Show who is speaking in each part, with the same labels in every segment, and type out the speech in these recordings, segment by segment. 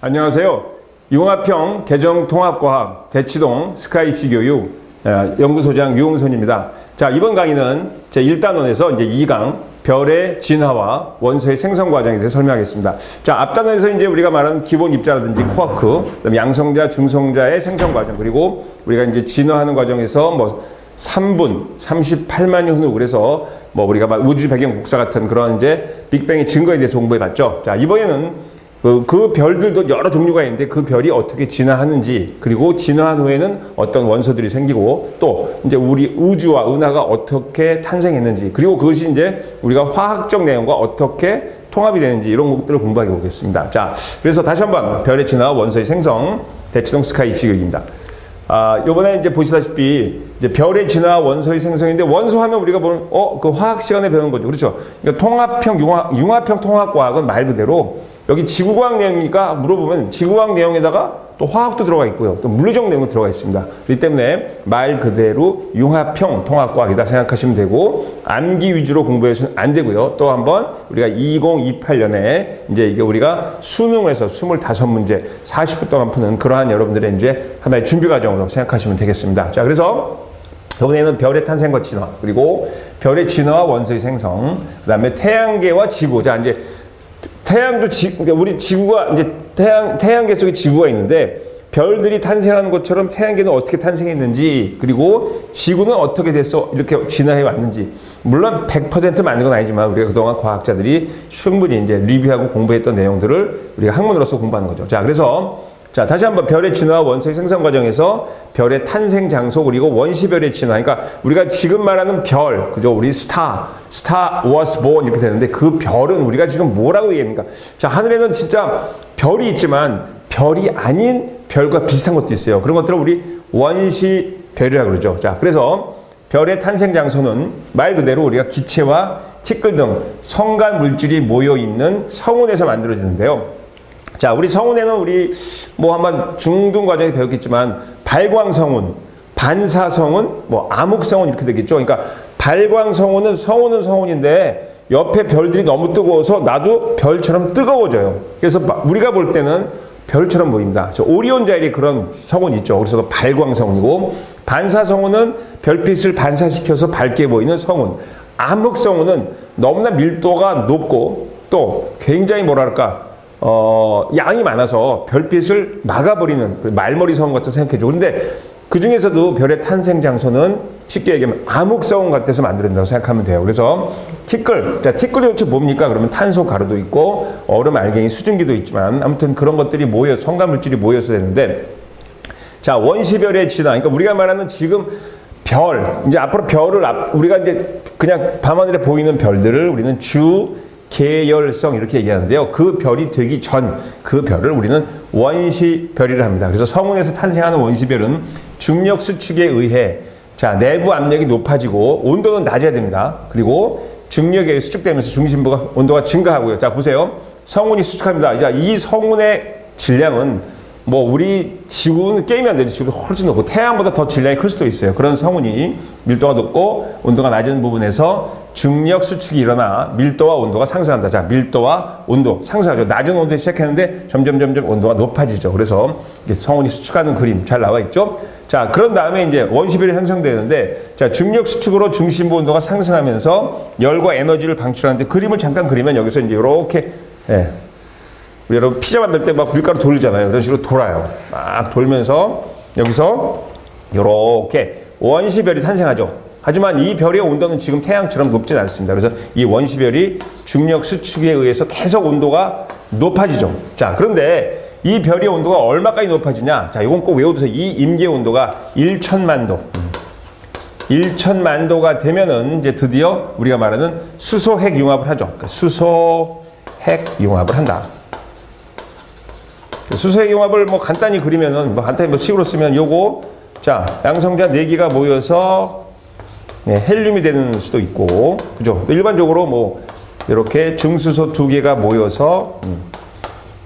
Speaker 1: 안녕하세요. 융합형 개정통합과학 대치동 스카이피교육 연구소장 유홍선입니다. 자, 이번 강의는 제1단원에서 이제 2강 별의 진화와 원소의 생성 과정에 대해서 설명하겠습니다. 자, 앞단원에서 이제 우리가 말하는 기본 입자라든지 쿼크, 그다음에 양성자, 중성자의 생성 과정, 그리고 우리가 이제 진화하는 과정에서 뭐 3분, 38만 년 후 그래서 뭐 우리가 막 우주 배경 복사 같은 그런 이제 빅뱅의 증거에 대해서 공부해 봤죠. 자, 이번에는 그 별들도 여러 종류가 있는데 그 별이 어떻게 진화하는지, 그리고 진화한 후에는 어떤 원소들이 생기고, 또 이제 우리 우주와 은하가 어떻게 탄생했는지, 그리고 그것이 이제 우리가 화학적 내용과 어떻게 통합이 되는지, 이런 것들을 공부해 보겠습니다. 자, 그래서 다시 한번 별의 진화와 원소의 생성, 대치동 스카이 피교육입니다. 요번에 이제 보시다시피 이제 별의 진화, 원소의 생성인데, 원소 하면 우리가 보는 그 화학 시간에 배운 거죠. 그렇죠? 그러니까 통합형 융합형 통합과학은 말 그대로 여기 지구과학 내용이니까 물어보면 지구과학 내용에다가 또 화학도 들어가 있고요. 또 물리적 내용도 들어가 있습니다. 그렇기 때문에 말 그대로 융합형 통합과학이다 생각하시면 되고, 암기 위주로 공부해서는 안 되고요. 또 한번 우리가 2028년에 이제 이게 우리가 수능에서 25문제 40분 동안 푸는 그러한 여러분들의 이제 하나의 준비 과정으로 생각하시면 되겠습니다. 자, 그래서 이번에는 별의 탄생과 진화, 그리고 별의 진화와 원소의 생성, 그 다음에 태양계와 지구. 자, 이제 태양도 그러니까 우리 지구가 이제 태양계 속에 지구가 있는데, 별들이 탄생하는 것처럼 태양계는 어떻게 탄생했는지, 그리고 지구는 어떻게 돼서 이렇게 진화해 왔는지, 물론 100% 맞는 건 아니지만 우리가 그동안 과학자들이 충분히 이제 리뷰하고 공부했던 내용들을 우리가 학문으로서 공부하는 거죠. 자, 그래서 자, 다시 한번 별의 진화와 원소의 생성 과정에서 별의 탄생 장소, 그리고 원시별의 진화. 그러니까 우리가 지금 말하는 별, 그죠? 우리 star was born 이렇게 되는데, 그 별은 우리가 지금 뭐라고 얘기합니까? 자, 하늘에는 진짜 별이 있지만 별이 아닌 별과 비슷한 것도 있어요. 그런 것들을 우리 원시별이라고 그러죠. 자, 그래서 별의 탄생 장소는 말 그대로 우리가 기체와 티끌 등 성간 물질이 모여 있는 성운에서 만들어지는데요. 자, 우리 성운에는 우리 뭐 한번 중등 과정에 배웠겠지만 발광성운, 반사성운, 뭐 암흑성운 이렇게 되겠죠. 그러니까 발광성운은 성운인데 옆에 별들이 너무 뜨거워서 나도 별처럼 뜨거워져요. 그래서 우리가 볼 때는 별처럼 보입니다. 저 오리온 자일이 그런 성운이 있죠. 그래서 반광성운이고, 반사성운은 별빛을 반사시켜서 밝게 보이는 성운. 암흑성운은 너무나 밀도가 높고 또 굉장히 뭐랄까 양이 많아서 별빛을 막아버리는 말머리 성운 같은 생각해줘. 그런데 그 중에서도 별의 탄생 장소는 쉽게 얘기하면 암흑성운 같아서 만들어진다고 생각하면 돼요. 그래서 티끌, 자, 티끌이 도대체 뭡니까? 그러면 탄소 가루도 있고 얼음 알갱이 수증기도 있지만, 아무튼 그런 것들이 모여 성간 물질이 모여서 되는데, 자, 원시별의 진화. 그러니까 우리가 말하는 지금 별, 이제 앞으로 별을 우리가 이제 그냥 밤하늘에 보이는 별들을 우리는 계열성 이렇게 얘기하는데요. 그 별이 되기 전 그 별을 우리는 원시별이라 합니다. 그래서 성운에서 탄생하는 원시별은 중력 수축에 의해 자, 내부 압력이 높아지고 온도는 낮아야 됩니다. 그리고 중력에 수축되면서 중심부가 온도가 증가하고요. 자, 보세요. 성운이 수축합니다. 자, 이 성운의 질량은 뭐 우리 지구는 게임이 안 되죠. 지구는 훨씬 높고 태양보다 더 질량이 클 수도 있어요. 그런 성운이 밀도가 높고 온도가 낮은 부분에서 중력 수축이 일어나 밀도와 온도가 상승한다. 자, 밀도와 온도 상승하죠. 낮은 온도에 시작했는데 점점 온도가 높아지죠. 그래서 이게 성운이 수축하는 그림 잘 나와 있죠. 자, 그런 다음에 이제 원시별이 형성되는데, 자, 중력 수축으로 중심부 온도가 상승하면서 열과 에너지를 방출하는데, 그림을 잠깐 그리면 여기서 이제 이렇게 우리 여러분 피자 만들 때 막 밀가루 돌리잖아요. 이런 식으로 돌아요. 막 돌면서 여기서 이렇게 원시별이 탄생하죠. 하지만 이 별의 온도는 지금 태양처럼 높진 않습니다. 그래서 이 원시별이 중력 수축에 의해서 계속 온도가 높아지죠. 자, 그런데 이 별의 온도가 얼마까지 높아지냐? 자, 이건 꼭 외워두세요. 이 임계 온도가 1천만 도. 1천만 도가 되면은 이제 드디어 우리가 말하는 수소핵 융합을 하죠. 그러니까 수소핵 융합을 한다. 수소핵 융합을 뭐 간단히 그리면은, 뭐 간단히 뭐 식으로 쓰면 요거, 자, 양성자 4개가 모여서 헬륨이 되는 수도 있고, 그죠? 일반적으로 뭐 이렇게 중수소 2개가 모여서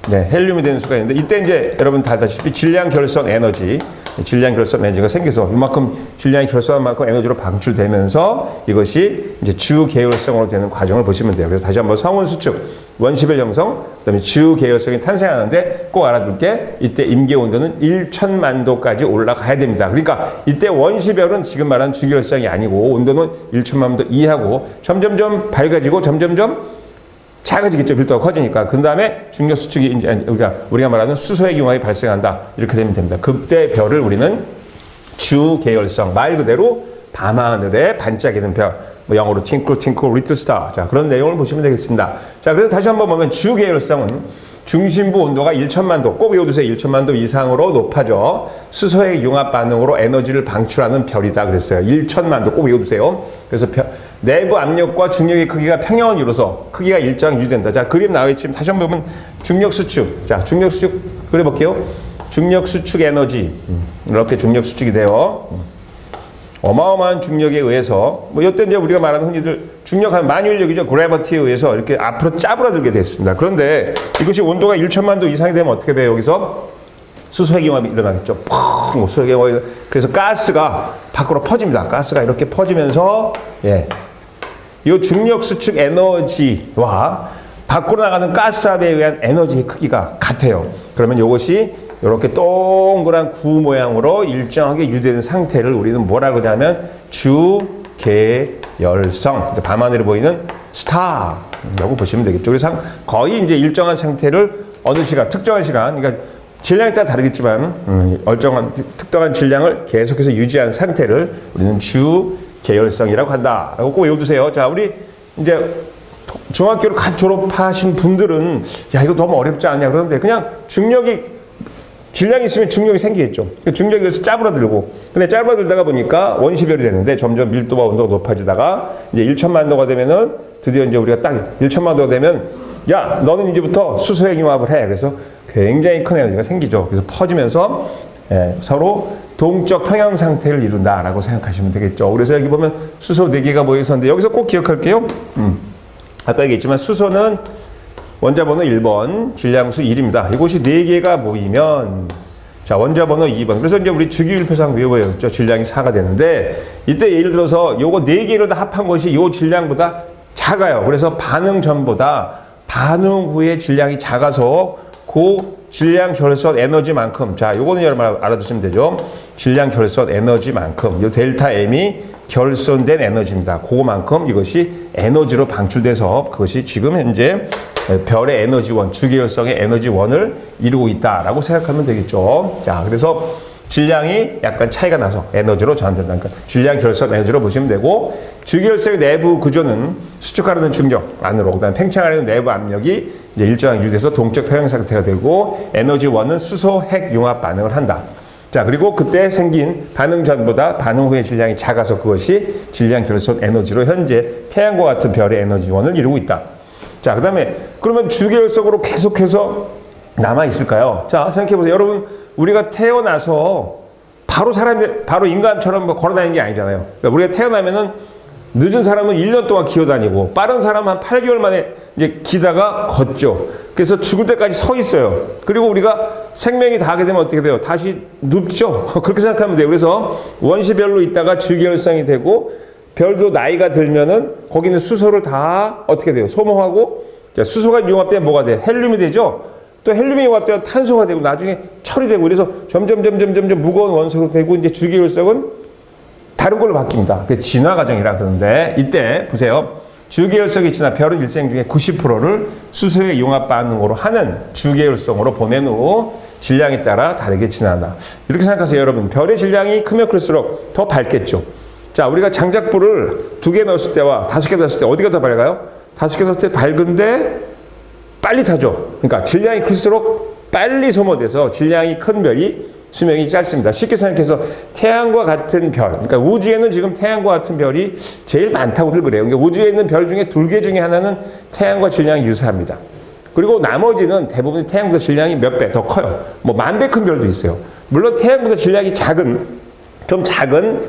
Speaker 1: 네, 헬륨이 되는 수가 있는데 이때 이제 여러분 다 아다시피 질량 결선 에너지, 질량 결선 에너지가 생겨서 이만큼 질량이 결선한 만큼 에너지로 방출되면서 이것이 이제 주 계열성으로 되는 과정을 보시면 돼요. 그래서 다시 한번 성운 수축, 원시별 형성, 그다음에 주 계열성이 탄생하는데 꼭 알아둘 게 이때 임계 온도는 1천만 도까지 올라가야 됩니다. 그러니까 이때 원시별은 지금 말하는 주 계열성이 아니고 온도는 1천만 도 이하고 점점점 밝아지고 점점점 작아지겠죠. 밀도가 커지니까. 그 다음에 중력 수축이 이제 우리가 말하는 수소의 융합이 발생한다. 이렇게 되면 됩니다. 그때 별을 우리는 주 계열성, 말 그대로 밤하늘에 반짝이는 별, 뭐 영어로 twinkle twinkle little star. 자, 그런 내용을 보시면 되겠습니다. 자, 그래서 다시 한번 보면 주 계열성은 중심부 온도가 1천만 도, 꼭 외워두세요. 1천만 도 이상으로 높아져 수소의 융합 반응으로 에너지를 방출하는 별이다 그랬어요. 1천만 도 꼭 외워두세요. 그래서 내부 압력과 중력의 크기가 평형을 이루어서 크기가 일정 유지된다. 자, 그림 나와 있지만 다시 한번 보면 중력 수축. 자, 중력 수축 그려볼게요. 중력 수축 에너지. 이렇게 중력 수축이 돼요. 어마어마한 중력에 의해서 뭐 이때 이제 우리가 말하는 흔히들 중력한 만유인력이죠. 그래비티에 의해서 이렇게 앞으로 짜부러들게 됐습니다. 그런데 이것이 온도가 1천만 도 이상이 되면 어떻게 돼요? 여기서 수소의 융합이 일어나겠죠. 펑! 수소의 융합이. 그래서 가스가 밖으로 퍼집니다. 가스가 이렇게 퍼지면서 이 중력 수축 에너지와 밖으로 나가는 가스압에 의한 에너지의 크기가 같아요. 그러면 이것이 이렇게 동그란 구 모양으로 일정하게 유지되는 상태를 우리는 뭐라고 하냐면 주계열성, 밤하늘에 보이는 스타라고 보시면 되겠죠. 그래서 거의 이제 일정한 상태를 어느 시간, 특정한 시간, 그러니까 질량에 따라 다르겠지만 특정한 질량을 계속해서 유지하는 상태를 우리는 주계열성이라고 한다라고 꼭 외워두세요. 자, 우리 이제 중학교를 갓 졸업하신 분들은 야, 이거 너무 어렵지 않냐 그러는데 그냥 질량이 있으면 중력이 생기겠죠. 중력이 그래서 짜부러들고. 근데 짜부러들다가 보니까 원시별이 되는데 점점 밀도와 온도가 높아지다가 이제 1천만 도가 되면은 드디어 이제 우리가 딱 1천만 도가 되면 야, 너는 이제부터 수소의 융합을 해. 그래서 굉장히 큰 에너지가 생기죠. 그래서 퍼지면서 서로 동적 평형 상태를 이룬다라고 생각하시면 되겠죠. 그래서 여기 보면 수소 4개가 모여 있었는데 여기서 꼭 기억할게요. 아까 얘기했지만 수소는 원자번호 1번, 질량수 1입니다. 이곳이 4개가 모이면 자, 원자번호 2번. 그래서 이제 우리 주기율표상 외워야죠. 질량이 4가 되는데 이때 예를 들어서 요거 4개를 다 합한 것이 요 질량보다 작아요. 그래서 반응 전보다 반응 후에 질량이 작아서 그 질량 결선 에너지만큼 자, 요거는 여러분 알아두시면 되죠. 질량 결선 에너지만큼 요 델타 M이 결손된 에너지입니다. 그거만큼 이것이 에너지로 방출돼서 그것이 지금 현재 별의 에너지원, 주계열성의 에너지원을 이루고 있다라고 생각하면 되겠죠. 자, 그래서 질량이 약간 차이가 나서 에너지로 전환된다. 그러니까 질량 결선 에너지로 보시면 되고 주계열성의 내부 구조는 수축하려는 중력 안으로 그다음에 팽창하려는 내부 압력이 이제 일정하게 유지돼서 동적 평형 상태가 되고 에너지원은 수소 핵 융합 반응을 한다. 자, 그리고 그때 생긴 반응 전보다 반응 후의 질량이 작아서 그것이 질량 결손 에너지로 현재 태양과 같은 별의 에너지원을 이루고 있다. 자, 그 다음에 그러면 주계열성으로 계속해서 남아있을까요? 자, 생각해보세요. 여러분, 우리가 태어나서 바로 인간처럼 뭐 걸어다니는 게 아니잖아요. 그러니까 우리가 태어나면은 늦은 사람은 1년 동안 기어다니고 빠른 사람은 한 8개월 만에 이제 기다가 걷죠. 그래서 죽을 때까지 서 있어요. 그리고 우리가 생명이 다하게 되면 어떻게 돼요? 다시 눕죠. 그렇게 생각하면 돼요. 그래서 원시별로 있다가 주계열성이 되고 별도 나이가 들면은 거기는 수소를 다 어떻게 돼요? 소모하고 수소가 융합되면 뭐가 돼요? 헬륨이 되죠. 또 헬륨이 융합되면 탄소가 되고 나중에 철이 되고 그래서 점점 무거운 원소로 되고 이제 주계열성은 다른 걸로 바뀝니다. 그게 진화 과정이라 그러는데 이때 보세요. 주계열성이 진화 별은 일생 중에 90%를 수소의 융합 반응으로 하는 주계열성으로 보낸 후 질량에 따라 다르게 진화한다. 이렇게 생각하세요, 여러분. 별의 질량이 크면 클수록 더 밝겠죠. 자, 우리가 장작불을 2개 넣었을 때와 5개 넣었을 때 어디가 더 밝아요? 5개 넣었을 때 밝은데 빨리 타죠. 그러니까 질량이 클수록 빨리 소모돼서 질량이 큰 별이 수명이 짧습니다. 쉽게 생각해서 태양과 같은 별, 그러니까 우주에는 지금 태양과 같은 별이 제일 많다고들 그래요. 그러니까 우주에 있는 별 중에 2개 중에 하나는 태양과 질량이 유사합니다. 그리고 나머지는 대부분 태양보다 질량이 몇 배 더 커요. 뭐 10,000배 큰 별도 있어요. 물론 태양보다 질량이 좀 작은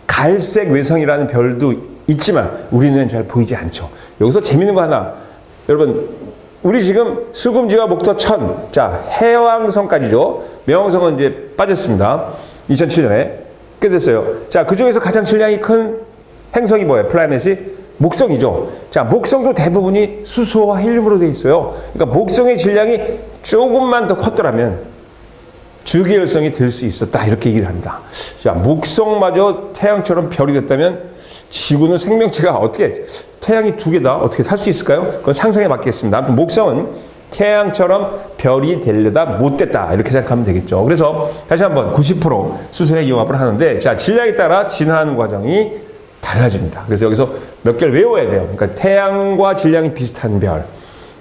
Speaker 1: 갈색 외성이라는 별도 있지만 우리는 잘 보이지 않죠. 여기서 재밌는 거 하나, 여러분 우리 지금 수금지와 목토 천, 자, 해왕성까지죠. 명왕성은 이제 빠졌습니다. 2007년에. 꽤 됐어요. 자, 그 중에서 가장 질량이 큰 행성이 뭐예요? 플라넷이? 목성이죠. 자, 목성도 대부분이 수소와 헬륨으로 되어 있어요. 그러니까 목성의 질량이 조금만 더 컸더라면 주기율성이 될 수 있었다. 이렇게 얘기를 합니다. 자, 목성마저 태양처럼 별이 됐다면 지구는 생명체가 어떻게, 태양이 두 개다 어떻게 살 수 있을까요? 그건 상상에 맡기겠습니다. 아무튼 목성은 태양처럼 별이 되려다 못됐다. 이렇게 생각하면 되겠죠. 그래서 다시 한번 90% 수소의 융합을 하는데, 자, 질량에 따라 진화하는 과정이 달라집니다. 그래서 여기서 몇 개를 외워야 돼요. 그러니까 태양과 질량이 비슷한 별,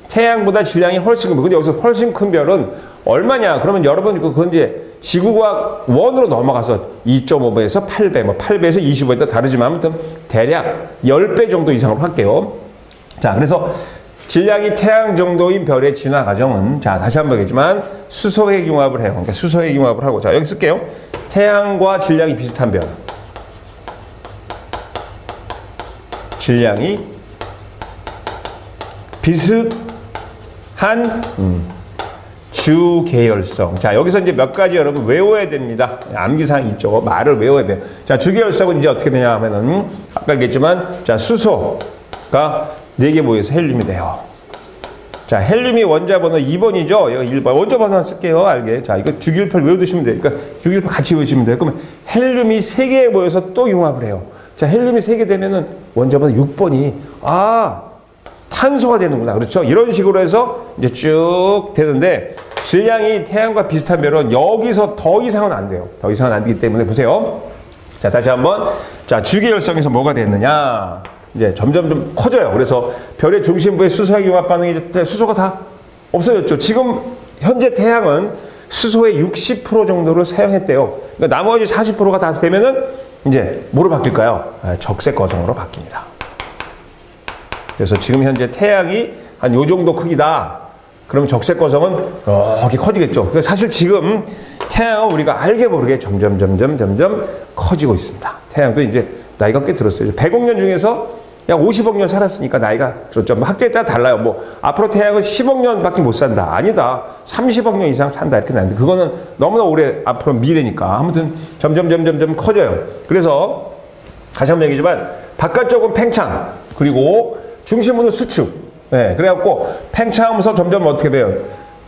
Speaker 1: 태양보다 질량이 훨씬 큰 별. 근데 여기서 훨씬 큰 별은 얼마냐? 그러면 여러분 그건 이제 지구과학 1으로 넘어가서 2.5배에서 8배, 뭐 8배에서 25배 따라 다르지만 아무튼 대략 10배 정도 이상으로 할게요. 자, 그래서 질량이 태양 정도인 별의 진화 과정은, 자, 다시 한번 얘기지만 수소핵 융합을 해요. 그러니까 수소핵 융합을 하고, 자, 여기 쓸게요. 태양과 질량이 비슷한 별. 질량이 비슷한 주계열성. 자, 여기서 이제 몇 가지 여러분 외워야 됩니다. 암기사항이 있죠. 말을 외워야 돼요. 자, 주계열성은 이제 어떻게 되냐 하면은, 아까 얘기했지만, 자, 수소가 4개 모여서 헬륨이 돼요. 자, 헬륨이 원자 번호 2번이죠. 여기 1번. 원자 번호 하나 쓸게요. 알게. 자, 이거 주기율표를 외워두시면 돼요. 그러니까 주기율표 같이 외우시면 돼요. 그러면 헬륨이 3개 모여서 또 융합을 해요. 자, 헬륨이 3개 되면은 원자 번호 6번이, 탄소가 되는구나. 그렇죠? 이런 식으로 해서 이제 쭉 되는데, 질량이 태양과 비슷한 별은 여기서 더 이상은 안 돼요. 더 이상은 안 되기 때문에 보세요. 자, 다시 한번. 자, 주기열성에서 뭐가 됐느냐. 이제 점점 좀 커져요. 그래서 별의 중심부에 수소핵 융합 반응이 수소가 다 없어졌죠. 지금 현재 태양은 수소의 60% 정도를 사용했대요. 그러니까 나머지 40%가 다 되면은 이제 뭐로 바뀔까요? 적색 거성으로 바뀝니다. 그래서 지금 현재 태양이 한 요 정도 크기다. 그럼 적색 거성은 이렇게 커지겠죠. 그래서 사실 지금 태양은 우리가 알게 모르게 점점 커지고 있습니다. 태양도 이제 나이가 꽤 들었어요. 100억 년 중에서 약 50억 년 살았으니까 나이가 들었죠. 뭐 학제에 따라 달라요. 뭐 앞으로 태양은 10억 년밖에 못 산다. 아니다. 30억 년 이상 산다. 이렇게 나는데 그거는 너무나 오래 앞으로 미래니까. 아무튼 점점 커져요. 그래서 다시 한번 얘기지만 바깥쪽은 팽창, 그리고 중심부는 수축. 네, 그래갖고 팽창하면서 점점 어떻게 돼요?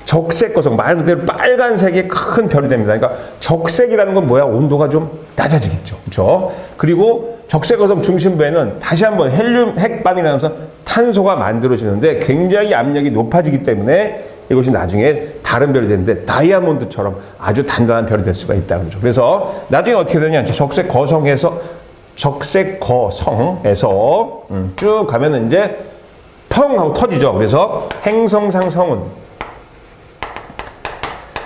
Speaker 1: 적색 거성, 말 그대로 빨간색의 큰 별이 됩니다. 그러니까 적색이라는 건 뭐야? 온도가 좀 낮아지겠죠. 그렇죠? 그리고 적색 거성 중심부에는 다시 한번 헬륨 핵 반응이 나면서 탄소가 만들어지는데 굉장히 압력이 높아지기 때문에 이것이 나중에 다른 별이 되는데 다이아몬드처럼 아주 단단한 별이 될 수가 있다. 그렇죠? 그래서 나중에 어떻게 되냐? 적색 거성에서 쭉 가면은 이제 펑 하고 터지죠. 그래서 행성상 성운.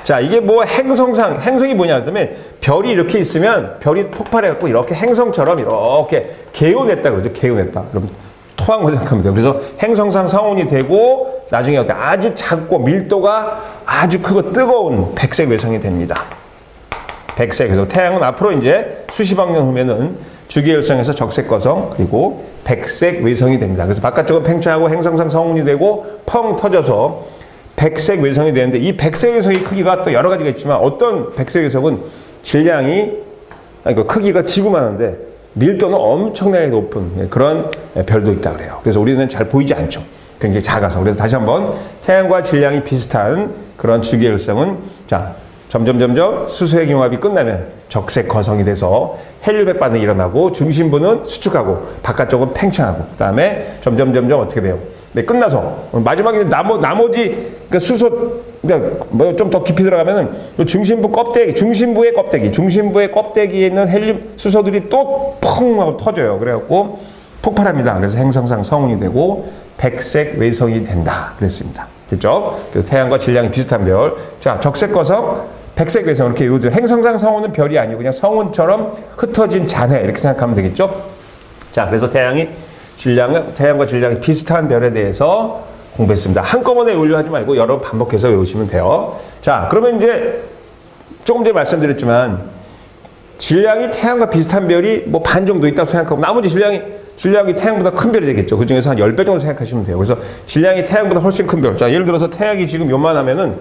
Speaker 1: 자, 이게 뭐 행성이 뭐냐 그러면 별이 이렇게 있으면 별이 폭발해갖고 이렇게 행성처럼 이렇게 개운했다 그러죠. 개운했다. 그럼 토한 거 생각합니다. 그래서 행성상 성운이 되고 나중에 아주 작고 밀도가 아주 크고 뜨거운 백색 외성이 됩니다. 백색. 그래서 태양은 앞으로 이제 수십억 년 후면은 주기율성에서 적색 거성, 그리고 백색 외성이 됩니다. 그래서 바깥쪽은 팽창하고 행성상 성운이 되고 펑 터져서 백색 외성이 되는데, 이 백색 외성의 크기가 또 여러 가지가 있지만 어떤 백색 외성은 질량이, 크기가 지구만 한데 밀도는 엄청나게 높은 그런 별도 있다 그래요. 그래서 우리는 잘 보이지 않죠. 굉장히 작아서. 그래서 다시 한번 태양과 질량이 비슷한 그런 주기율성은, 자, 점점 수소핵 융합이 끝나면 적색 거성이 돼서 헬륨핵 반응이 일어나고 중심부는 수축하고 바깥쪽은 팽창하고, 그 다음에 점점 어떻게 돼요? 네, 끝나서 마지막에 나머지 그러니까 수소, 그러니까 뭐 좀 더 깊이 들어가면은 중심부의 껍데기에 있는 헬륨 수소들이 또 펑 하고 터져요. 그래갖고 폭발합니다. 그래서 행성상 성운이 되고 백색 외성이 된다. 그랬습니다. 됐죠? 그래서 태양과 질량이 비슷한 별. 자, 적색 거성, 백색 외성, 이렇게 요즘 행성상 성운은 별이 아니고 그냥 성운처럼 흩어진 잔해, 이렇게 생각하면 되겠죠? 자, 그래서 태양과 질량이 비슷한 별에 대해서 공부했습니다. 한꺼번에 외우려 하지 말고 여러 번 반복해서 외우시면 돼요. 자, 그러면 이제 조금 전에 말씀드렸지만 질량이 태양과 비슷한 별이 뭐 반 정도 있다고 생각하고 나머지 질량이 질량이 태양보다 큰 별이 되겠죠. 그 중에서 한 10배 정도 생각하시면 돼요. 그래서 질량이 태양보다 훨씬 큰 별. 자, 예를 들어서 태양이 지금 요만하면은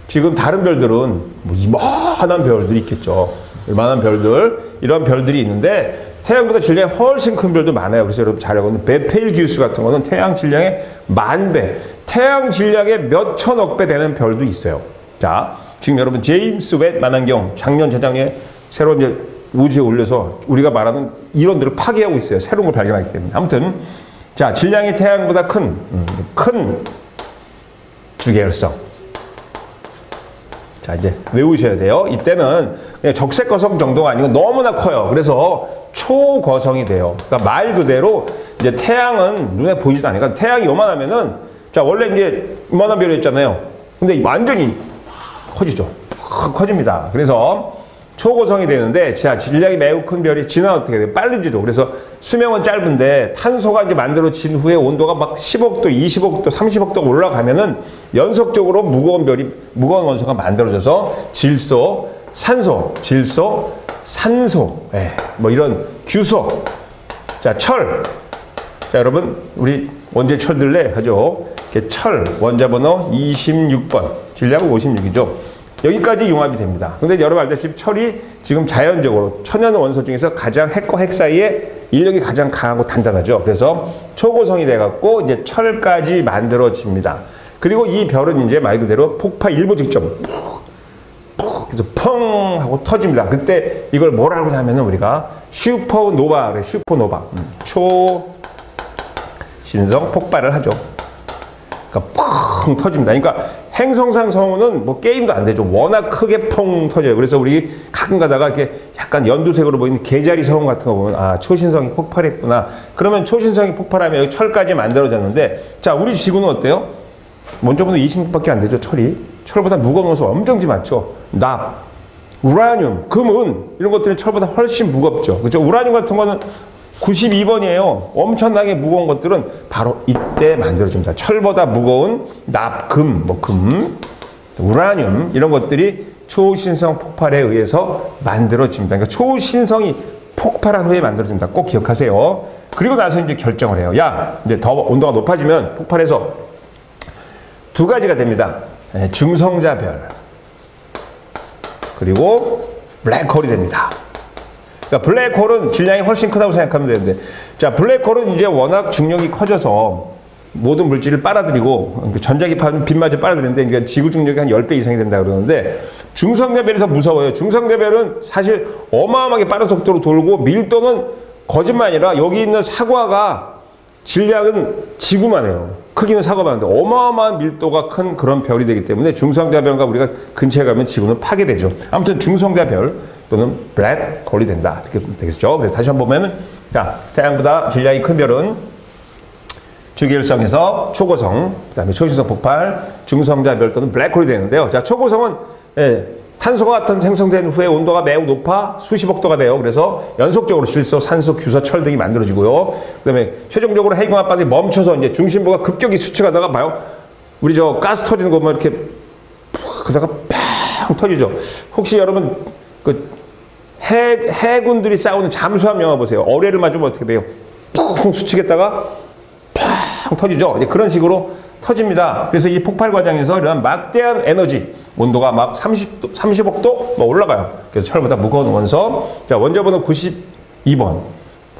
Speaker 1: 지금 다른 별들은 뭐 이만한 별들이 있겠죠. 이만한 별들, 이런 별들이 있는데 태양보다 질량이 훨씬 큰 별도 많아요. 그래서 여러분 잘 알고 있는 베페일기우스 같은 거는 태양 질량의 10,000배, 태양 질량의 몇 천억 배 되는 별도 있어요. 자, 지금 여러분 제임스 웹 만환경 작년 재작년에 새로 이제 우주에 올려서 우리가 말하는 이론들을 파괴하고 있어요. 새로운 걸 발견하기 때문에. 아무튼 자, 질량이 태양보다 큰 주계열성. 자, 이제 외우셔야 돼요. 이때는 그냥 적색거성 정도가 아니고 너무나 커요. 그래서 초거성이 돼요. 그러니까 말 그대로 이제 태양은 눈에 보이지도 않으니까 태양이 요만하면은 자, 원래 이제 이만한 별이었잖아요. 근데 완전히 커지죠. 커집니다. 그래서 초고성이 되는데, 자, 질량이 매우 큰 별이 진화 어떻게 돼요? 빨리지죠. 그래서 수명은 짧은데 탄소가 이제 만들어진 후에 온도가 막 10억 도, 20억 도, 30억 도 올라가면은 연속적으로 무거운 별이, 무거운 원소가 만들어져서 질소, 산소, 질소, 산소, 뭐 이런 규소, 자, 철. 자, 여러분, 우리 원재 철들래 하죠. 이렇게 철, 원자번호 26번, 질량은 56이죠. 여기까지 융합이 됩니다. 근데 여러분 알다시피 철이 지금 자연적으로 천연 원소 중에서 가장 핵과 핵 사이에 인력이 가장 강하고 단단하죠. 그래서 초고성이 돼갖고 이제 철까지 만들어집니다. 그리고 이 별은 이제 말 그대로 폭파 일보 직전 그래서 펑 하고 터집니다. 그때 이걸 뭐라고 하면은 우리가 슈퍼노바 그래. 슈퍼노바. 초신성 폭발을 하죠. 그러니까 펑 터집니다. 그러니까 행성상 성운은 뭐 게임도 안 되죠. 워낙 크게 펑 터져요. 그래서 우리 가끔 가다가 이렇게 약간 연두색으로 보이는 개자리 성운 같은 거 보면 아, 초신성이 폭발했구나. 그러면 초신성이 폭발하면 여기 철까지 만들어졌는데, 자, 우리 지구는 어때요? 먼저보다 26밖에 안 되죠. 철이. 철보다 무거운 원소 엄청 많죠. 납, 우라늄, 금은 이런 것들은 철보다 훨씬 무겁죠. 그렇죠? 우라늄 같은 거는 92번이에요. 엄청나게 무거운 것들은 바로 이때 만들어집니다. 철보다 무거운 납, 금, 우라늄 이런 것들이 초신성 폭발에 의해서 만들어집니다. 그러니까 초신성이 폭발한 후에 만들어진다. 꼭 기억하세요. 그리고 나서 이제 결정을 해요. 야, 이제 더 온도가 높아지면 폭발해서 두 가지가 됩니다. 중성자별 그리고 블랙홀이 됩니다. 그러니까 블랙홀은 질량이 훨씬 크다고 생각하면 되는데, 자, 블랙홀은 이제 워낙 중력이 커져서 모든 물질을 빨아들이고 전자기 빛마저 빨아들이는데 그러니까 지구 중력이 한 10배 이상이 된다 그러는데, 중성자별이 더 무서워요. 중성자별은 사실 어마어마하게 빠른 속도로 돌고 밀도는 거짓말 아니라 여기 있는 사과가 질량은 지구만 해요. 크기는 사과만 하는데 어마어마한 밀도가 큰 그런 별이 되기 때문에 중성자별과 우리가 근처에 가면 지구는 파괴되죠. 아무튼 중성자별 또는 블랙홀이 된다. 이렇게 되겠죠. 그래서 다시 한번 보면은, 자, 태양보다 질량이 큰 별은 주기율성에서 초고성, 그 다음에 초신성 폭발, 중성자별 또는 블랙홀이 되는데요. 자, 초고성은 탄소가 같은 생성된 후에 온도가 매우 높아 수십억 도가 돼요. 그래서 연속적으로 질소, 산소, 규소, 철 등이 만들어지고요. 그 다음에 최종적으로 핵융합 반응이 멈춰서 이제 중심부가 급격히 수축하다가 봐요. 우리 저 가스 터지는 거 보면 이렇게 푹 하다가 팡 터지죠. 혹시 여러분 해군들이 싸우는 잠수함 영화 보세요. 어뢰를 맞으면 어떻게 돼요? 푹 수축했다가 팡 터지죠. 이제 그런 식으로 터집니다. 그래서 이 폭발 과정에서 이런 막대한 에너지, 온도가 막 30억 도 뭐 올라가요. 그래서 철보다 무거운 원소. 자, 원자번호 92번.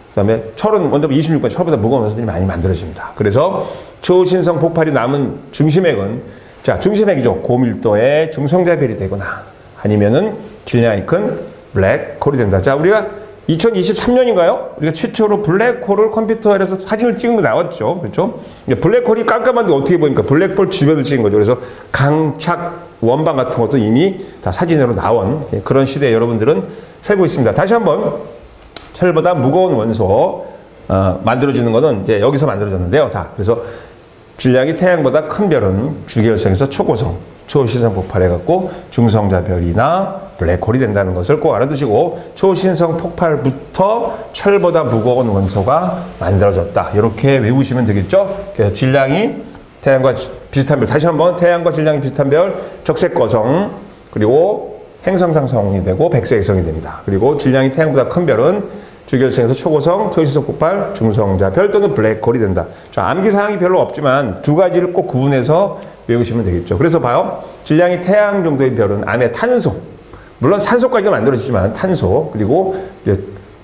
Speaker 1: 그 다음에 철은 원자번호 26번, 철보다 무거운 원소들이 많이 만들어집니다. 그래서 초신성 폭발이 남은 중심핵은, 자, 중심핵이죠. 고밀도의 중성자별이 되거나 아니면은 질량이 큰 블랙홀이 된다. 자, 우리가 2023년인가요? 우리가 최초로 블랙홀을 컴퓨터에서 사진을 찍은 거 나왔죠. 그렇죠? 블랙홀이 깜깜한데 어떻게 보니까 블랙홀 주변을 찍은 거죠. 그래서 강착 원방 같은 것도 이미 다 사진으로 나온 그런 시대에 여러분들은 살고 있습니다. 다시 한번 철보다 무거운 원소 만들어지는 거는 이제 여기서 만들어졌는데요. 다. 그래서 질량이 태양보다 큰 별은 주계열성에서 초고성, 초신성 폭발해갖고 중성자별이나 블랙홀이 된다는 것을 꼭 알아두시고, 초신성 폭발부터 철보다 무거운 원소가 만들어졌다. 이렇게 외우시면 되겠죠. 그래서 질량이 태양과 비슷한 별, 다시 한번 태양과 질량이 비슷한 별, 적색거성, 그리고 행성상 성운이 되고 백색성이 됩니다. 그리고 질량이 태양보다 큰 별은 주결성에서 초고성, 초신성 폭발, 중성. 자, 별도는 블랙홀이 된다. 자, 암기사항이 별로 없지만 두 가지를 꼭 구분해서 외우시면 되겠죠. 그래서 봐요. 질량이 태양 정도의 별은 안에 탄소, 물론 산소까지도 만들어지지만 탄소, 그리고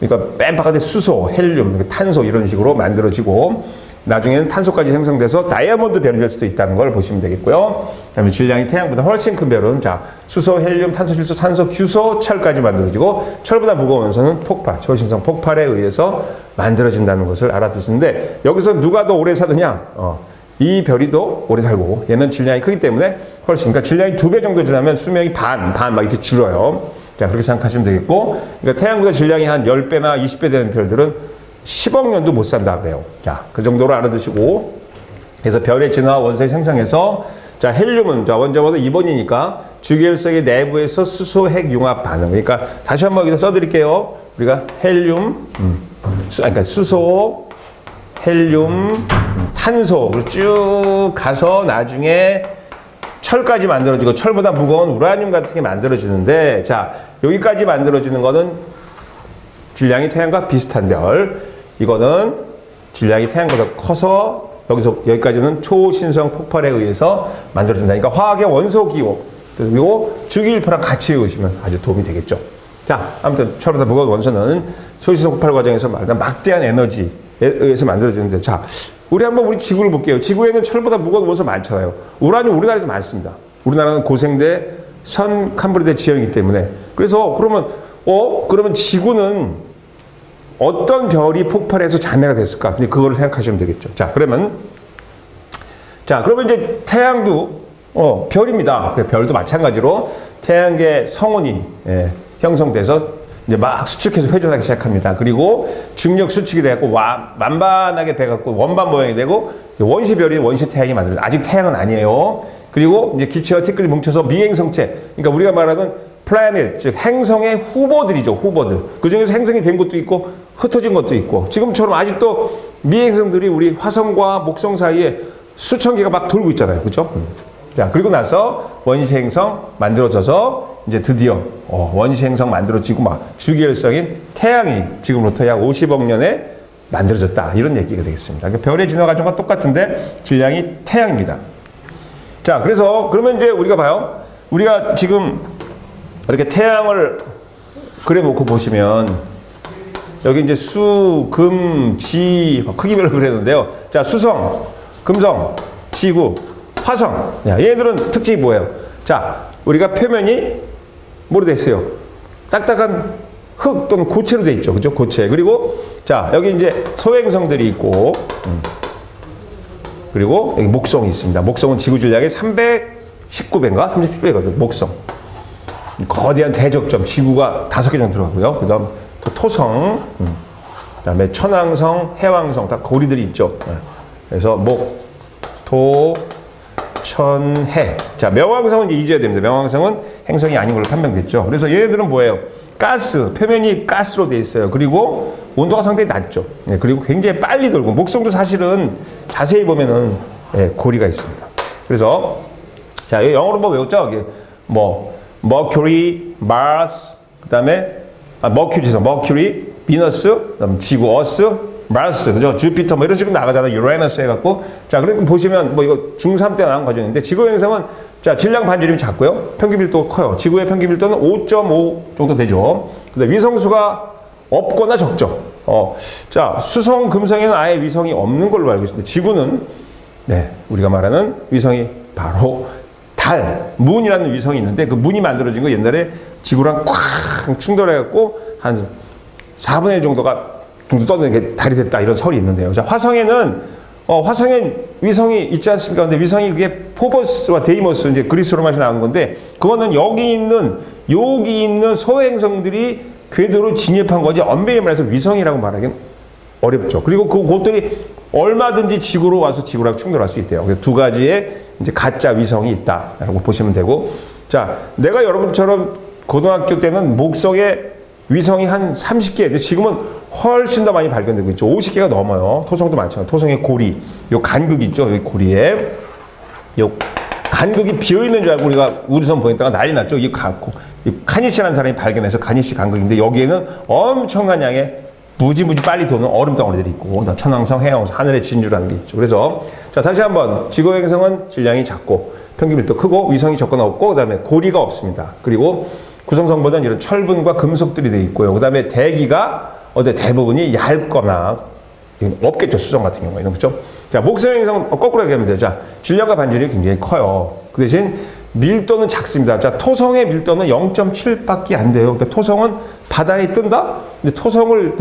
Speaker 1: 그러니까 맨 바깥에 수소, 헬륨, 탄소 이런 식으로 만들어지고 나중에는 탄소까지 생성돼서 다이아몬드 별이 될 수도 있다는 걸 보시면 되겠고요. 그다음에 질량이 태양보다 훨씬 큰 별은 자, 수소, 헬륨, 탄소, 질소, 산소, 규소, 철까지 만들어지고 철보다 무거운 원소는 폭발, 초신성 폭발에 의해서 만들어진다는 것을 알아두시는데 여기서 누가 더 오래 사느냐? 이 별이 더 오래 살고 얘는 질량이 크기 때문에 훨씬, 그러니까 질량이 2배 정도 지나면 수명이 반 막 이렇게 줄어요. 자, 그렇게 생각하시면 되겠고, 그러니까 태양보다 질량이 한 10배나 20배 되는 별들은 10억 년도 못 산다 그래요. 자, 그 정도로 알아두시고, 그래서 별의 진화 원소의 생성에서 자, 헬륨은 자, 원자번호 2번이니까 주기율성의 내부에서 수소 핵 융합 반응. 그러니까 다시 한번 여기서 써드릴게요. 우리가 헬륨, 그러니까 수소, 헬륨, 탄소로 쭉 가서 나중에 철까지 만들어지고 철보다 무거운 우라늄 같은 게 만들어지는데 자, 여기까지 만들어지는 거는 질량이 태양과 비슷한 별. 이거는 질량이 태양보다 커서 여기서 여기까지는 초신성 폭발에 의해서 만들어진다. 그러니까 화학의 원소 기호 그리고 주기율표랑 같이 외우시면 아주 도움이 되겠죠. 자, 아무튼 철보다 무거운 원소는 초신성 폭발 과정에서 말하는 막대한 에너지에 의해서 만들어지는데 자, 우리 지구를 볼게요. 지구에는 철보다 무거운 원소 많잖아요. 우라늄 우리나라에도 많습니다. 우리나라는 고생대 선 캄브리대 지형이기 때문에 그래서 그러면 지구는 어떤 별이 폭발해서 잔해가 됐을까? 근데 그거를 생각하시면 되겠죠. 자, 그러면 이제 태양도 별입니다. 별도 마찬가지로 태양계 성운이 형성돼서 이제 막 수축해서 회전하기 시작합니다. 그리고 중력 수축이 돼갖고 만반하게 돼갖고 원반 모양이 되고 원시별이 원시 태양이 만들어요. 아직 태양은 아니에요. 그리고 이제 기체와 티끌이 뭉쳐서 미행성체, 그러니까 우리가 말하는 플래닛, 즉 행성의 후보들이죠. 후보들. 그 중에서 행성이 된 것도 있고 흩어진 것도 있고 지금처럼 아직도 미행성들이 우리 화성과 목성 사이에 수천 개가 막 돌고 있잖아요. 그렇죠? 자, 그리고 나서 원시 행성 만들어져서 이제 드디어 원시 행성 만들어지고 막 주기율성인 태양이 지금부터 약 50억 년에 만들어졌다. 이런 얘기가 되겠습니다. 그러니까 별의 진화 과정과 똑같은데 질량이 태양입니다. 자, 그러면 이제 우리가 봐요. 우리가 지금 이렇게 태양을 그려놓고 보시면 여기 이제 수, 금, 지 크기별로 그렸는데요. 자, 수성, 금성, 지구, 화성. 야, 얘네들은 특징이 뭐예요? 자, 우리가 표면이 뭐로 돼 있어요? 딱딱한 흙 또는 고체로 돼 있죠. 그죠? 고체. 그리고 자, 여기 이제 소행성들이 있고 그리고 여기 목성이 있습니다. 목성은 지구 질량의 319배인가? 37배거든요. 목성. 거대한 대적점, 지구가 5개 정도 들어가고요. 그 다음 토성, 그 다음에 천왕성, 해왕성, 다 고리들이 있죠. 그래서 목, 토, 천, 해. 자, 명왕성은 이제 잊어야 됩니다. 명왕성은 행성이 아닌 걸로 판명됐죠. 그래서 얘네들은 뭐예요? 가스, 표면이 가스로 돼 있어요. 그리고 온도가 상당히 낮죠. 그리고 굉장히 빨리 돌고, 목성도 사실은 자세히 보면은 고리가 있습니다. 그래서 자, 영어로 뭐 외웠죠? Mercury, Mars, 그 다음에 Mercury, Venus, 그다음 지구, Earth, Mars, 그죠? 주피터 뭐 이런 식으로 나가잖아요. 유라이너스 해갖고. 자, 그러니까 보시면 뭐 이거 중3 때 나온 과정인데 지구 행성은 자, 질량 반지름이 작고요. 평균 밀도 커요. 지구의 평균 밀도는 5.5 정도 되죠. 근데 위성수가 없거나 적죠. 자, 수성, 금성에는 아예 위성이 없는 걸로 알고 있습니다. 지구는 우리가 말하는 위성이 바로 달, 문이라는 위성이 있는데 그 문이 만들어진 거 옛날에 지구랑 꽉 충돌해갖고 한 4분의 1 정도가 떠는 게 달이 됐다 이런 설이 있는데요. 자, 화성에는 화성에 위성이 있지 않습니까? 근데 위성이 그게 포버스와 데이모스 이제 그리스 로마에서 나온 건데 그거는 여기 있는 소행성들이 궤도로 진입한 거지 엄밀히 말해서 위성이라고 말하기는 어렵죠. 그리고 그것들이 얼마든지 지구로 와서 지구랑 충돌할 수 있대요. 그래서 두 가지의 이제 가짜 위성이 있다라고 보시면 되고, 자, 내가 여러분처럼 고등학교 때는 목성에 위성이 한 30개, 지금은 훨씬 더 많이 발견되고 있죠. 50개가 넘어요. 토성도 많잖아요. 토성의 고리, 요 간극 있죠. 여기 고리에 요 간극이 비어 있는 줄 알고 우리가 우주선 보냈다가 난리 났죠. 이 카니시라는 사람이 발견해서 카니시 간극인데 여기에는 엄청난 양의 무지무지 빨리 도는 얼음 덩어리들이 있고, 천왕성, 해왕성, 하늘의 진주라는 게 있죠. 그래서 자, 다시 한번 지구 행성은 질량이 작고 평균 밀도 크고 위성이 접근 없고, 그다음에 고리가 없습니다. 그리고 구성성보다는 이런 철분과 금속들이 되어 있고요. 그다음에 대기가 대부분이 얇거나 없겠죠. 수정 같은 경우에는. 그렇죠? 자, 목성 행성은 거꾸로 얘기하면 되죠. 자, 질량과 반지름이 굉장히 커요. 그 대신 밀도는 작습니다. 자, 토성의 밀도는 0.7밖에 안 돼요. 그러니까 토성은 바다에 뜬다? 근데 토성을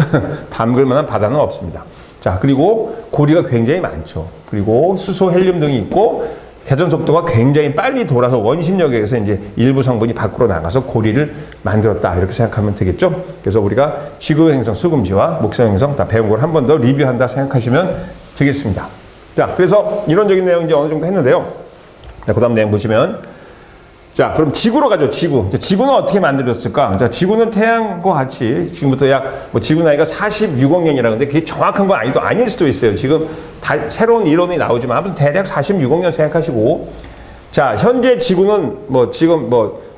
Speaker 1: 담글 만한 바다는 없습니다. 자, 그리고 고리가 굉장히 많죠. 그리고 수소, 헬륨 등이 있고, 회전 속도가 굉장히 빨리 돌아서 원심력에 의해서 이제 일부 성분이 밖으로 나가서 고리를 만들었다. 이렇게 생각하면 되겠죠. 그래서 우리가 지구 행성 수금지와 목성 행성 다 배운 걸 한 번 더 리뷰한다 생각하시면 되겠습니다. 자, 그래서 이론적인 내용 이제 어느 정도 했는데요. 자, 그 다음 내용 보시면, 자, 그럼 지구로 가죠. 지구는 어떻게 만들어졌을까? 자, 지구는 태양과 같이 지금부터 지구 나이가 46억 년이라는데 그게 정확한 건 아닐 수도 있어요. 지금 새로운 이론이 나오지만 아무튼 대략 46억 년 생각하시고, 자, 현재 지구는 지금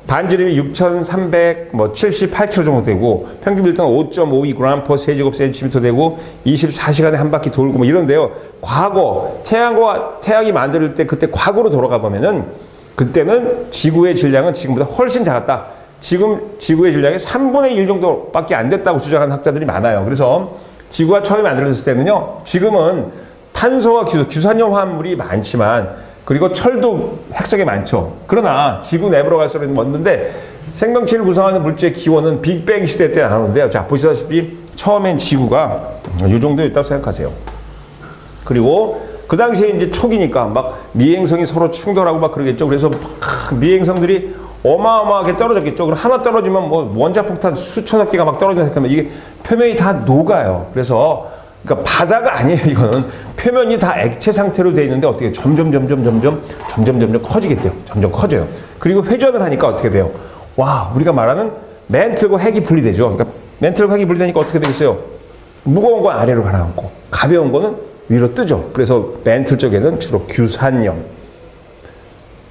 Speaker 1: 반지름이 6,378km 정도 되고, 평균 밀도는 5.52g per 세제곱센티미터 되고, 24시간에 한 바퀴 돌고 이런데요. 과거 태양이 만들 때 그때 과거로 돌아가 보면은 그때는 지구의 질량은 지금보다 훨씬 작았다. 지금 지구의 질량이 3분의 1 정도밖에 안 됐다고 주장하는 학자들이 많아요. 그래서 지구가 처음에 만들어졌을 때는요, 지금은 탄소와 규산염 화합물이 많지만, 그리고 철도 핵석에 많죠. 그러나 지구 내부로 갈수록 먼데 생명체를 구성하는 물질의 기원은 빅뱅 시대 때 나오는데요. 자, 보시다시피 처음엔 지구가 이 정도였다고 생각하세요. 그리고 그 당시에 이제 초기니까 막 미행성이 서로 충돌하고 막 그러겠죠. 그래서 미행성들이 어마어마하게 떨어졌겠죠. 그럼 하나 떨어지면 원자폭탄 수천억 개가 막 떨어지는 생각하면 이게 표면이 다 녹아요. 그래서 그러니까 바다가 아니에요. 이거는 표면이 다 액체 상태로 돼 있는데 어떻게 점점 커지겠대요. 점점 커져요. 그리고 회전을 하니까 어떻게 돼요? 와, 우리가 말하는 맨틀과 핵이 분리되죠. 그러니까 맨틀과 핵이 분리되니까 어떻게 되겠어요? 무거운 건 아래로 가라앉고 가벼운 거는 위로 뜨죠. 그래서 맨틀 쪽에는 주로 규산염,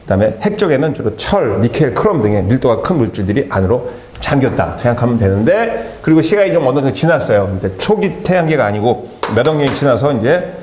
Speaker 1: 그다음에 핵 쪽에는 주로 철, 니켈, 크롬 등의 밀도가 큰 물질들이 안으로 잠겼다 생각하면 되는데, 그리고 시간이 좀 어느 정도 지났어요. 근데 초기 태양계가 아니고 몇 억 년이 지나서 이제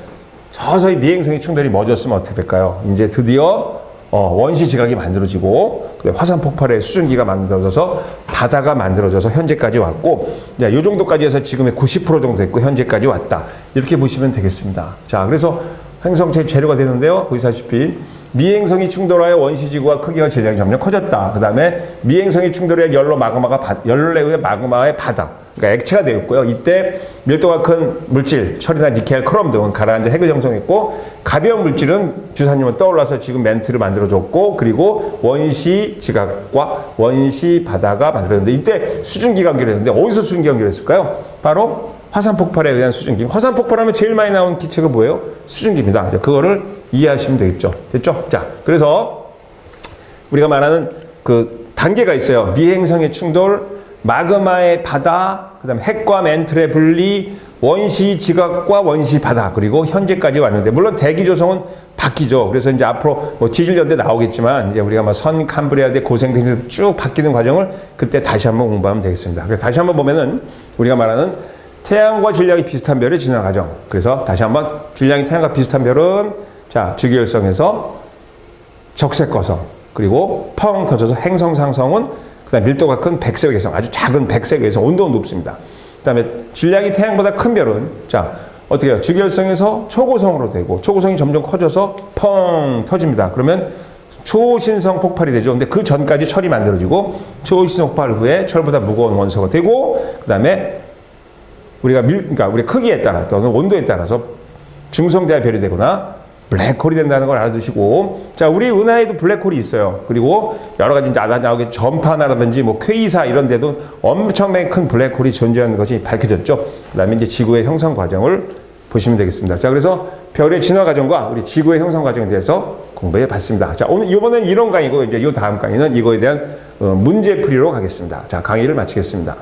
Speaker 1: 서서히 미행성의 충돌이 멎었으면 어떻게 될까요? 이제 드디어 원시 지각이 만들어지고, 화산 폭발의 수증기가 만들어져서 바다가 만들어져서 현재까지 왔고, 이 정도까지 해서 지금의 90% 정도 됐고 현재까지 왔다. 이렇게 보시면 되겠습니다. 자, 그래서 행성체 재료가 되는데요. 보시다시피 미행성이 충돌하여 원시지구와 크기와 질량이 점점 커졌다. 그 다음에 미행성이 충돌하여 열로 의해 마그마의 바다, 그러니까 액체가 되었고요. 이때 밀도가 큰 물질, 철이나 니켈, 크롬 등은 가라앉아 핵을 형성했고, 가벼운 물질은 규산염을 떠올라서 지금 멘트를 만들어줬고, 그리고 원시 지각과 원시 바다가 만들어졌는데, 이때 수증기가 연결했는데 어디서 수증기가 연결했을까요? 바로 화산 폭발에 의한 수증기. 화산 폭발하면 제일 많이 나온 기체가 뭐예요? 수증기입니다. 그거를 이해하시면 되겠죠. 됐죠? 자, 그래서 우리가 말하는 그 단계가 있어요. 미행성의 충돌, 마그마의 바다, 그 다음에 핵과 멘틀의 분리, 원시 지각과 원시 바다, 그리고 현재까지 왔는데, 물론 대기 조성은 바뀌죠. 그래서 이제 앞으로 지질연대 나오겠지만, 이제 우리가 선 캄브리아대 고생대에서 쭉 바뀌는 과정을 그때 다시 한번 공부하면 되겠습니다. 그래서 다시 한번 보면은 우리가 말하는 태양과 질량이 비슷한 별의 진화 과정. 그래서 다시 한번 질량이 태양과 비슷한 별은, 자, 주기율성에서 적색거성, 그리고 펑 터져서 행성 상성은 그다음 밀도가 큰 백색 외성, 아주 작은 백색 외성, 온도는 높습니다. 그다음에 질량이 태양보다 큰 별은, 자, 어떻게 해요? 주기율성에서 초고성으로 되고, 초고성이 점점 커져서 펑 터집니다. 그러면 초신성 폭발이 되죠. 근데 그 전까지 철이 만들어지고, 초신성 폭발 후에 철보다 무거운 원소가 되고, 그다음에 그러니까 우리 크기에 따라 또는 온도에 따라서 중성자의 별이 되거나 블랙홀이 된다는 걸 알아두시고, 자, 우리 은하에도 블랙홀이 있어요. 그리고 여러 가지 이제 나오게 전파나라든지 퀘이사 이런 데도 엄청나게 큰 블랙홀이 존재하는 것이 밝혀졌죠. 그다음에 이제 지구의 형성 과정을 보시면 되겠습니다. 자, 그래서 별의 진화 과정과 우리 지구의 형성 과정에 대해서 공부해 봤습니다. 자, 오늘 이번엔 이론 강의고, 이제 이 다음 강의는 이거에 대한 문제풀이로 가겠습니다. 자, 강의를 마치겠습니다.